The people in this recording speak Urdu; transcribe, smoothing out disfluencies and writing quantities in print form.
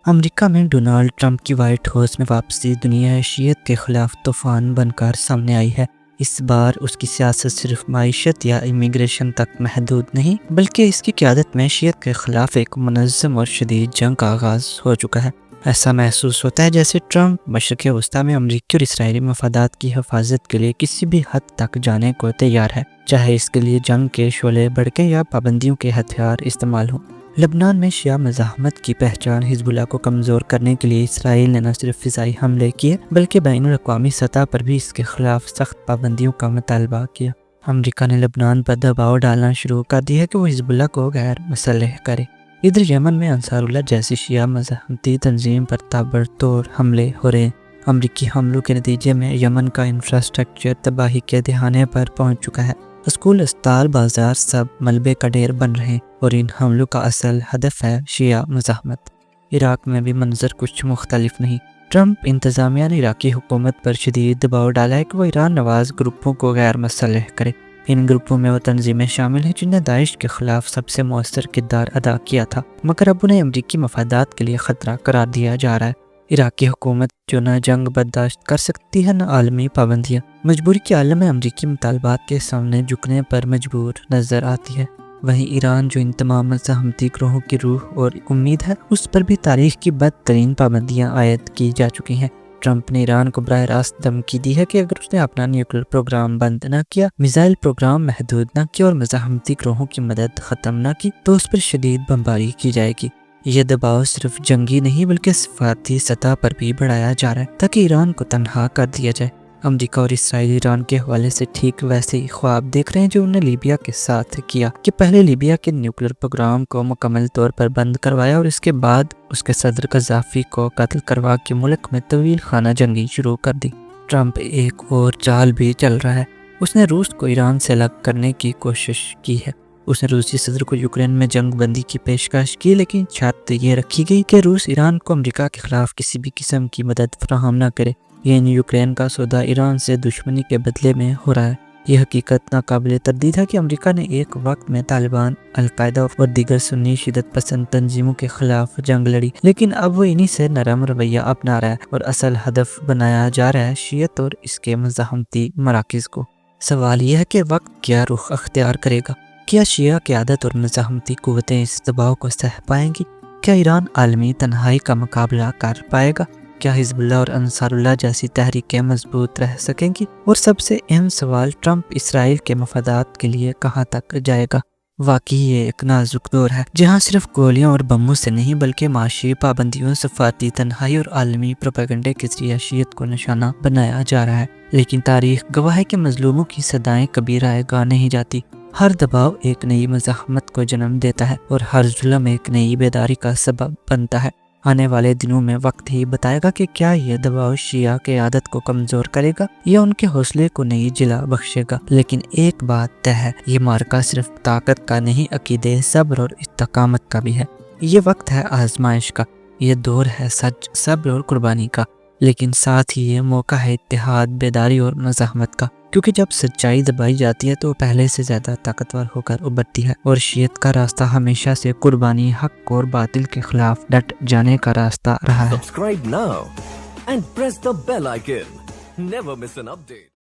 امریکہ میں ڈونالڈ ٹرمپ کی وائٹ ہاؤس میں واپسی دنیا شیعت کے خلاف طوفان بن کر سامنے آئی ہے۔ اس بار اس کی سیاست صرف معیشت یا امیگریشن تک محدود نہیں، بلکہ اس کی قیادت میں شیعت کے خلاف ایک منظم اور شدید جنگ کا آغاز ہو چکا ہے۔ ایسا محسوس ہوتا ہے جیسے ٹرمپ مشرق وسطیٰ میں امریکی اور اسرائیلی مفادات کی حفاظت کے لیے کسی بھی حد تک جانے کو تیار ہے، چاہے اس کے لیے جنگ کے شعلے بھڑکیں یا پابندیوں کے ہتھیار استعمال ہوں۔ لبنان میں شیعہ مزاحمت کی پہچان حزب اللہ کو کمزور کرنے کے لیے اسرائیل نے نہ صرف فضائی حملے کیے بلکہ بین الاقوامی سطح پر بھی اس کے خلاف سخت پابندیوں کا مطالبہ کیا۔ امریکہ نے لبنان پر دباؤ ڈالنا شروع کر دیا ہے کہ وہ حزب اللہ کو غیر مسلح کرے۔ ادھر یمن میں انصار اللہ جیسی شیعہ مزاحمتی تنظیم پر تابڑتوڑ حملے ہو رہے ہیں۔ امریکی حملوں کے نتیجے میں یمن کا انفراسٹرکچر تباہی کے دہانے پر پہنچ چکا ہے۔ اسکول، اسپتال، بازار سب ملبے کا ڈھیر بن رہے ہیں اور ان حملوں کا اصل ہدف ہے شیعہ مزاحمت۔ عراق میں بھی منظر کچھ مختلف نہیں۔ ٹرمپ انتظامیہ نے عراقی حکومت پر شدید دباؤ ڈالا ہے کہ وہ ایران نواز گروپوں کو غیر مسلح کرے۔ ان گروپوں میں وہ تنظیمیں شامل ہیں جنہیں داعش کے خلاف سب سے مؤثر کردار ادا کیا تھا، مگر اب انہیں امریکی مفادات کے لیے خطرہ قرار دیا جا رہا ہے۔ عراقی حکومت جو نہ جنگ برداشت کر سکتی ہے نہ عالمی پابندیاں، مجبوری کے عالم میں امریکی مطالبات کے سامنے جھکنے پر مجبور نظر آتی ہے۔ وہیں ایران جو ان تمام مزاحمتی گروہوں کی روح اور امید ہے، اس پر بھی تاریخ کی بدترین پابندیاں عائد کی جا چکی ہیں۔ ٹرمپ نے ایران کو براہ راست دھمکی دی ہے کہ اگر اس نے اپنا نیوکلیر پروگرام بند نہ کیا، میزائل پروگرام محدود نہ کیا اور مزاحمتی گروہوں کی مدد ختم نہ کی تو اس پر شدید بمباری کی جائے گی۔ یہ دباؤ صرف جنگی نہیں بلکہ سفارتی سطح پر بھی بڑھایا جا رہا ہے تاکہ ایران کو تنہا کر دیا جائے۔ امریکہ اور اسرائیل ایران کے حوالے سے ٹھیک ویسے ہی خواب دیکھ رہے ہیں جو انہوں نے لیبیا کے ساتھ کیا کہ پہلے لیبیا کے نیوکلیر پروگرام کو مکمل طور پر بند کروایا اور اس کے بعد اس کے صدر قذافی کو قتل کروا کے ملک میں طویل خانہ جنگی شروع کر دی۔ ٹرمپ ایک اور چال بھی چل رہا ہے۔ اس نے روس کو ایران سے الگ کرنے کی کوشش کی ہے۔ اس نے روسی صدر کو یوکرین میں جنگ بندی کی پیشکش کی، لیکن شرط یہ رکھی گئی کہ روس ایران کو امریکہ کے خلاف کسی بھی قسم کی مدد فراہم نہ کرے۔ یعنی یوکرین کا سودا ایران سے دشمنی کے بدلے میں ہو رہا ہے۔ یہ حقیقت ناقابل تردید ہے کہ امریکہ نے ایک وقت میں طالبان، القاعدہ اور دیگر سنی شدت پسند تنظیموں کے خلاف جنگ لڑی، لیکن اب وہ انہی سے نرم رویہ اپنا رہا ہے اور اصل ہدف بنایا جا رہا ہے شیعت اور اس کے مزاحمتی مراکز کو۔ سوال یہ ہے کہ وقت کیا رخ اختیار کرے گا؟ کیا شیعہ قیادت اور مزاحمتی قوتیں اس دباؤ کو سہ پائیں گی؟ کیا ایران عالمی تنہائی کا مقابلہ کر پائے گا؟ کیا حزب اللہ اور انصار اللہ جیسی تحریکیں مضبوط رہ سکیں گی؟ اور سب سے اہم سوال، ٹرمپ اسرائیل کے مفادات کے لیے کہاں تک جائے گا؟ واقعی یہ ایک نازک دور ہے جہاں صرف گولیاں اور بموں سے نہیں بلکہ معاشی پابندیوں، سفارتی تنہائی اور عالمی پروپیگنڈے کے ذریعے شیعت کو نشانہ بنایا جا رہا ہے۔ لیکن تاریخ گواہ ہے کہ مظلوموں کی صدائیں کبھی رائے گاہ نہیں جاتی۔ ہر دباؤ ایک نئی مزاحمت کو جنم دیتا ہے اور ہر ظلم ایک نئی بیداری کا سبب بنتا ہے۔ آنے والے دنوں میں وقت ہی بتائے گا کہ کیا یہ دباؤ شیعہ قیادت کو کمزور کرے گا یا ان کے حوصلے کو نئی جلا بخشے گا۔ لیکن ایک بات طے ہے، یہ معرکہ صرف طاقت کا نہیں، عقیدے، صبر اور استقامت کا بھی ہے۔ یہ وقت ہے آزمائش کا، یہ دور ہے سچ، صبر اور قربانی کا، لیکن ساتھ ہی یہ موقع ہے اتحاد، بیداری اور مزاحمت کا، کیونکہ جب سچائی دبائی جاتی ہے تو وہ پہلے سے زیادہ طاقتور ہو کر ابھرتی ہے، اور شیعت کا راستہ ہمیشہ سے قربانی، حق اور باطل کے خلاف ڈٹ جانے کا راستہ رہا ہے۔ Subscribe now and press the bell icon. Never miss an update.